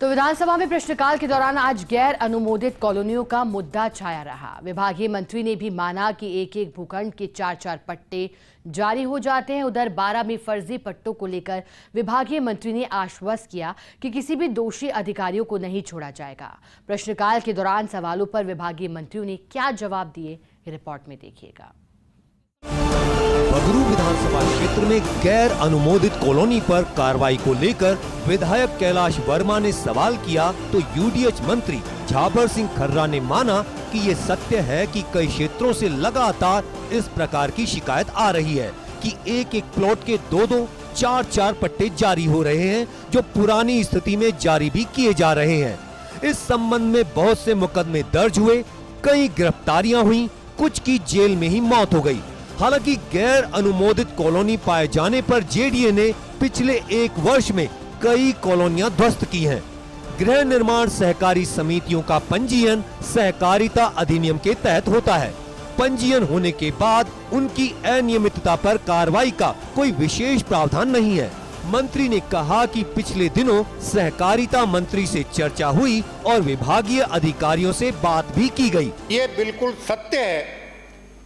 तो विधानसभा में प्रश्नकाल के दौरान आज गैर अनुमोदित कॉलोनियों का मुद्दा छाया रहा। विभागीय मंत्री ने भी माना कि एक एक भूखंड के 4-4 पट्टे जारी हो जाते हैं। उधर 12 में फर्जी पट्टों को लेकर विभागीय मंत्री ने आश्वस्त किया कि किसी भी दोषी अधिकारियों को नहीं छोड़ा जाएगा। प्रश्नकाल के दौरान सवालों पर विभागीय मंत्रियों ने क्या जवाब दिए, रिपोर्ट में देखिएगा। बगरू विधानसभा क्षेत्र में गैर अनुमोदित कॉलोनी पर कार्रवाई को लेकर विधायक कैलाश वर्मा ने सवाल किया तो यूडीएच मंत्री झाबर सिंह खर्रा ने माना कि ये सत्य है कि कई क्षेत्रों से लगातार इस प्रकार की शिकायत आ रही है कि एक एक प्लॉट के 2-2, 4-4 पट्टे जारी हो रहे हैं, जो पुरानी स्थिति में जारी भी किए जा रहे हैं। इस संबंध में बहुत से मुकदमे दर्ज हुए, कई गिरफ्तारियां हुई, कुछ की जेल में ही मौत हो गई। हालांकि गैर अनुमोदित कॉलोनी पाए जाने पर जेडीए ने पिछले 1 वर्ष में कई कॉलोनियां ध्वस्त की हैं। गृह निर्माण सहकारी समितियों का पंजीयन सहकारिता अधिनियम के तहत होता है। पंजीयन होने के बाद उनकी अनियमितता पर कार्रवाई का कोई विशेष प्रावधान नहीं है। मंत्री ने कहा कि पिछले दिनों सहकारिता मंत्री से चर्चा हुई और विभागीय अधिकारियों से बात भी की गई। ये बिल्कुल सत्य है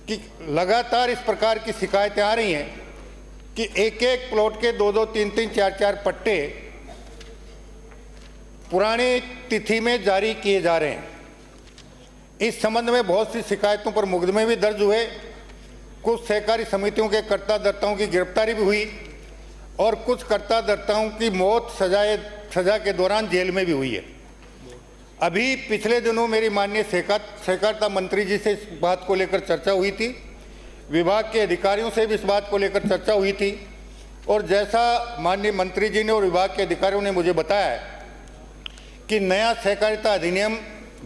कि लगातार इस प्रकार की शिकायतें आ रही हैं कि एक एक प्लॉट के 2-2, 3-3, 4-4 पट्टे पुरानी तिथि में जारी किए जा रहे हैं। इस संबंध में बहुत सी शिकायतों पर मुकदमे भी दर्ज हुए, कुछ सहकारी समितियों के कर्ता-धर्ताओं की गिरफ्तारी भी हुई और कुछ कर्ता-धर्ताओं की मौत सजा के दौरान जेल में भी हुई है। अभी पिछले दिनों मेरी माननीय सहकारिता मंत्री जी से इस बात को लेकर चर्चा हुई थी, विभाग के अधिकारियों से भी इस बात को लेकर चर्चा हुई थी और जैसा माननीय मंत्री जी ने और विभाग के अधिकारियों ने मुझे बताया है कि नया सहकारिता अधिनियम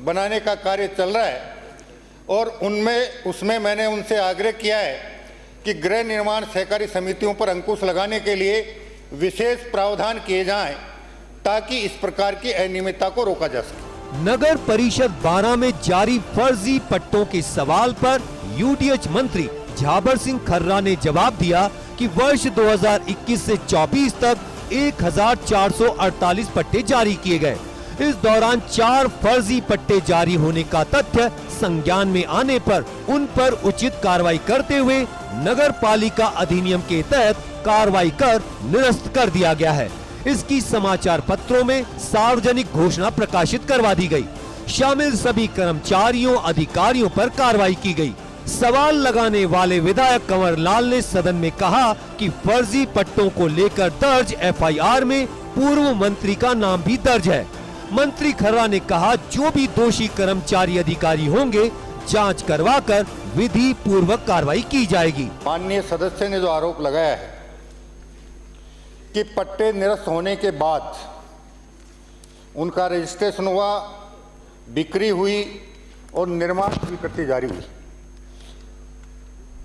बनाने का कार्य चल रहा है और उसमें मैंने उनसे आग्रह किया है कि गृह निर्माण सहकारी समितियों पर अंकुश लगाने के लिए विशेष प्रावधान किए जाएं ताकि इस प्रकार की अनियमितता को रोका जा सके। नगर परिषद 12 में जारी फर्जी पट्टों के सवाल पर यूडीएच मंत्री झाबर सिंह खर्रा ने जवाब दिया कि वर्ष 2021 से 24 तक 1448 पट्टे जारी किए गए। इस दौरान 4 फर्जी पट्टे जारी होने का तथ्य संज्ञान में आने पर उन पर उचित कार्रवाई करते हुए नगर पालिका अधिनियम के तहत कार्रवाई कर निरस्त कर दिया गया है। इसकी समाचार पत्रों में सार्वजनिक घोषणा प्रकाशित करवा दी गई। शामिल सभी कर्मचारियों अधिकारियों पर कार्रवाई की गई। सवाल लगाने वाले विधायक कंवर लाल ने सदन में कहा कि फर्जी पट्टों को लेकर दर्ज एफआईआर में पूर्व मंत्री का नाम भी दर्ज है। मंत्री खर्रा ने कहा जो भी दोषी कर्मचारी अधिकारी होंगे जांच करवाकर विधि पूर्वक कार्रवाई की जाएगी। माननीय सदस्य ने जो आरोप लगाया है कि पट्टे निरस्त होने के बाद उनका रजिस्ट्रेशन हुआ, बिक्री हुई और निर्माण स्वीकृति जारी हुई,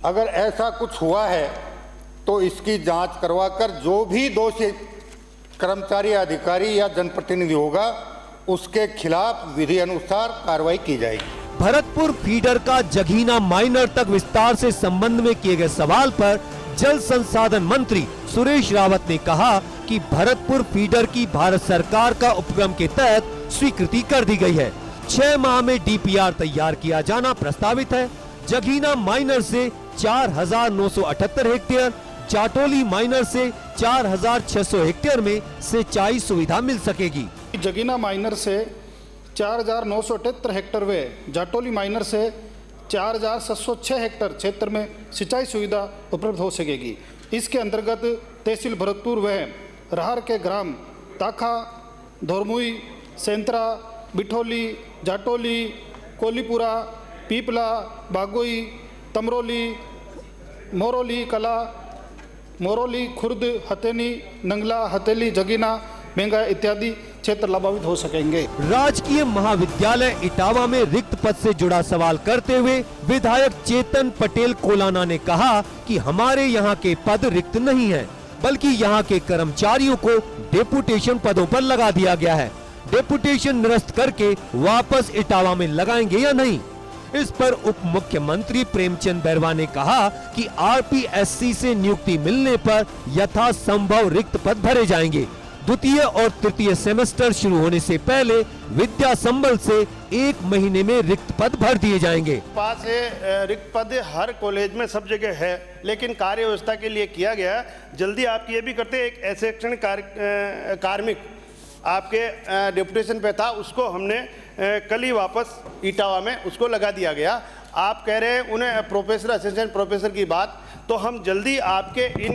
अगर ऐसा कुछ हुआ है तो इसकी जांच करवाकर जो भी दोषी कर्मचारी अधिकारी या जनप्रतिनिधि होगा उसके खिलाफ विधि अनुसार कार्रवाई की जाएगी। भरतपुर फीडर का जघीना माइनर तक विस्तार से संबंध में किए गए सवाल पर जल संसाधन मंत्री सुरेश रावत ने कहा कि भरतपुर फीडर की भारत सरकार का उपक्रम के तहत स्वीकृति कर दी गई है। 6 माह में डीपीआर तैयार किया जाना प्रस्तावित है। जघीना माइनर से 4978 हेक्टेयर, जाटोली माइनर से 4600 हेक्टेयर में सिंचाई सुविधा मिल सकेगी। जगीना माइनर से 4978 हेक्टेयर व जाटोली माइनर से 4706 हेक्टेयर क्षेत्र में सिंचाई सुविधा उपलब्ध हो सकेगी। इसके अंतर्गत तहसील भरतपुर व राहर के ग्राम ताखा, धोरमुई, सेंतरा, बिठोली, जाटोली, कोलीपुरा, पीपला, बागोई, तमरोली, मोरोली कला, मोरोली, खुर्द, हथेनी, नंगला, हथेली, जगीना, बेंगा इत्यादि क्षेत्र लाभान्वित हो सकेंगे। राजकीय महाविद्यालय इटावा में रिक्त पद से जुड़ा सवाल करते हुए विधायक चेतन पटेल कोलाना ने कहा कि हमारे यहाँ के पद रिक्त नहीं है, बल्कि यहाँ के कर्मचारियों को डेपुटेशन पदों पर लगा दिया गया है। डेपुटेशन निरस्त करके वापस इटावा में लगाएंगे या नहीं? इस पर उप मुख्यमंत्री प्रेमचंद बैरवा ने कहा कि आरपीएससी से नियुक्ति मिलने पर यथासंभव रिक्त पद भरे जाएंगे। द्वितीय और तृतीय सेमेस्टर शुरू होने से पहले विद्या संबल से 1 महीने में रिक्त पद भर दिए जाएंगे। पास रिक्त पद हर कॉलेज में सब जगह है, लेकिन कार्य व्यवस्था के लिए किया गया। जल्दी आप ये भी करते, एक अशिक्षण कार्मिक आपके डेपुटेशन पे था, उसको हमने कल ही वापस इटावा में उसको लगा दिया गया। आप कह रहे हैं उन्हें प्रोफेसर असिस्टेंट प्रोफेसर की बात, तो हम जल्दी आपके इन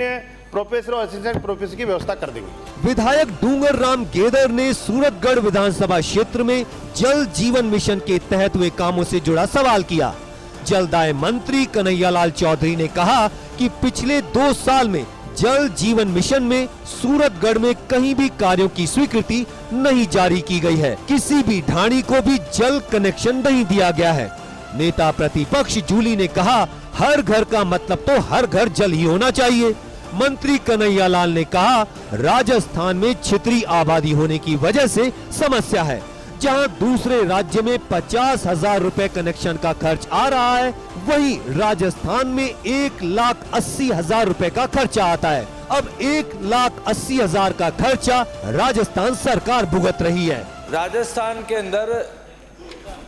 प्रोफेसर और असिस्टेंट प्रोफेसर की व्यवस्था कर देंगे। विधायक डूंगर राम गेदर ने सूरतगढ़ विधानसभा क्षेत्र में जल जीवन मिशन के तहत हुए कामों से जुड़ा सवाल किया। जलदाय मंत्री कन्हैयालाल चौधरी ने कहा कि पिछले 2 साल में जल जीवन मिशन में सूरतगढ़ में कहीं भी कार्यों की स्वीकृति नहीं जारी की गई है। किसी भी ढाणी को भी जल कनेक्शन नहीं दिया गया है। नेता प्रतिपक्ष जूली ने कहा, हर घर का मतलब तो हर घर जल ही होना चाहिए। मंत्री कन्हैयालाल ने कहा, राजस्थान में छितरी आबादी होने की वजह से समस्या है। जहां दूसरे राज्य में 50,000 रुपए कनेक्शन का खर्च आ रहा है, वहीं राजस्थान में 1,80,000 रुपए का खर्चा आता है। अब 1,80,000 का खर्चा राजस्थान सरकार भुगत रही है। राजस्थान के अंदर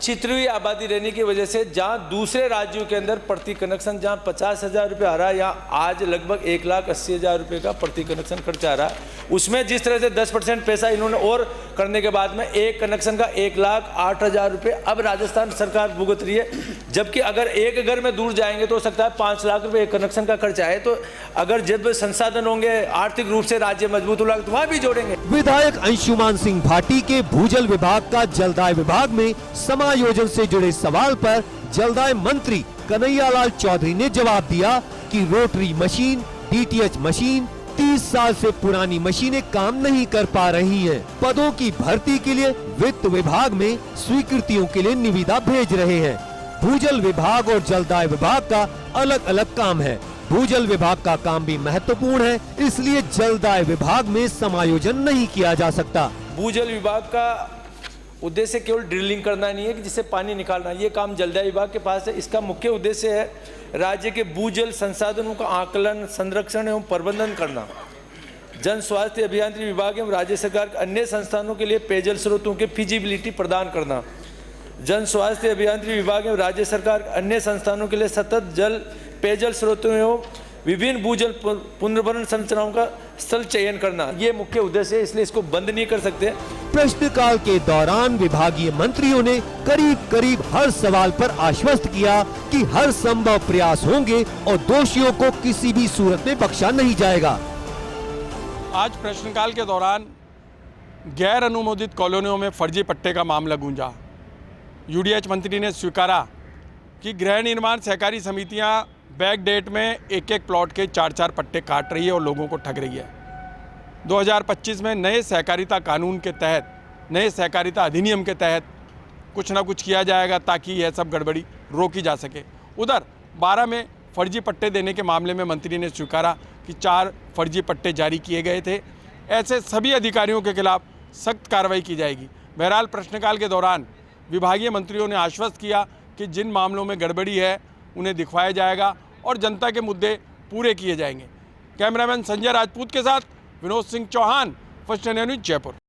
छितरी आबादी रहने की वजह से जहां दूसरे राज्यों के अंदर प्रति कनेक्शन जहां 50,000 रुपये आ रहा है, यहाँ आज लगभग 1,80,000 रुपये का प्रति कनेक्शन खर्चा आ रहा है। उसमें जिस तरह से 10% पैसा इन्होंने और करने के बाद में एक कनेक्शन का 1,08,000 रुपये अब राजस्थान सरकार भुगत रही है। जबकि अगर एक घर में दूर जाएंगे तो हो सकता है 5 लाख रुपये एक कनेक्शन का खर्चा है। तो अगर जब संसाधन होंगे, आर्थिक रूप से राज्य मजबूत होगा तो वहाँ भी जोड़ेंगे। विधायक अंशुमान सिंह भाटी के भूजल विभाग का जलदाय विभाग में समायोजन से जुड़े सवाल पर जलदाय मंत्री कन्हैयालाल चौधरी ने जवाब दिया कि रोटरी मशीन, डीटीएच मशीन 30 साल से पुरानी मशीनें काम नहीं कर पा रही हैं। पदों की भर्ती के लिए वित्त विभाग में स्वीकृतियों के लिए निविदा भेज रहे हैं। भूजल विभाग और जलदाय विभाग का अलग अलग काम है। भूजल विभाग का काम भी महत्वपूर्ण है, इसलिए जलदाय विभाग में समायोजन नहीं किया जा सकता। भूजल विभाग का उद्देश्य केवल ड्रिलिंग करना नहीं है कि जिससे पानी निकालना, ये काम जलदाय विभाग के पास है। इसका मुख्य उद्देश्य है राज्य के भूजल संसाधनों का आकलन, संरक्षण एवं प्रबंधन करना। जन स्वास्थ्य अभियांत्रिकी विभाग एवं राज्य सरकार के अन्य संस्थानों के लिए पेयजल स्रोतों के फिजिबिलिटी प्रदान करना। जन स्वास्थ्य अभियांत्रिकी विभाग एवं राज्य सरकार के अन्य संस्थानों के लिए सतत जल पेयजल स्रोतों एवं विभिन्न भूजल पुनर्भरण संरचनाओं का स्थल चयन करना, ये मुख्य उद्देश्य है, इसलिए इसको बंद नहीं कर सकते। प्रश्नकाल के दौरान विभागीय मंत्रियों ने करीब करीब हर सवाल पर आश्वस्त किया कि हर संभव प्रयास होंगे और दोषियों को किसी भी सूरत में बख्शा नहीं जाएगा। आज प्रश्नकाल के दौरान गैर अनुमोदित कॉलोनियों में फर्जी पट्टे का मामला गूंजा। यूडीएच मंत्री ने स्वीकारा कि गृह निर्माण सहकारी समितियां बैक डेट में एक एक प्लॉट के 4-4 पट्टे काट रही है और लोगों को ठग रही है। 2025 में नए सहकारिता कानून के तहत, नए सहकारिता अधिनियम के तहत कुछ ना कुछ किया जाएगा ताकि यह सब गड़बड़ी रोकी जा सके। उधर 12 में फर्जी पट्टे देने के मामले में मंत्री ने स्वीकारा कि 4 फर्जी पट्टे जारी किए गए थे। ऐसे सभी अधिकारियों के खिलाफ सख्त कार्रवाई की जाएगी। बहरहाल प्रश्नकाल के दौरान विभागीय मंत्रियों ने आश्वस्त किया कि जिन मामलों में गड़बड़ी है उन्हें दिखवाया जाएगा और जनता के मुद्दे पूरे किए जाएंगे। कैमरामैन संजय राजपूत के साथ Vinod Singh Chauhan, first India news, Jaipur.